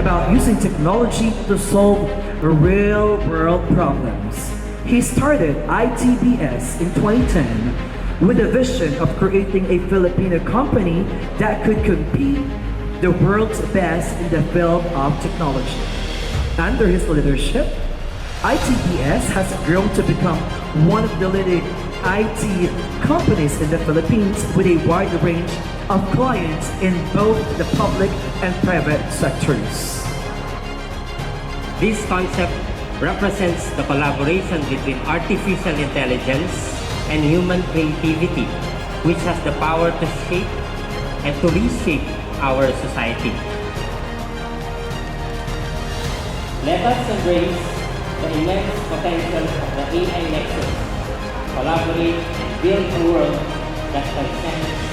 about using technology to solve real-world problems. He started ITBS in 2010 with a vision of creating a Filipino company that could compete the world's best in the field of technology. Under his leadership, ITBS has grown to become one of the leading IT companies in the Philippines with a wide range of clients in both the public and private sectors. This concept represents the collaboration between artificial intelligence and human creativity, which has the power to shape and to reshape our society. Let us embrace the immense potential of the AI Nexus, collaborate and build a world that transcends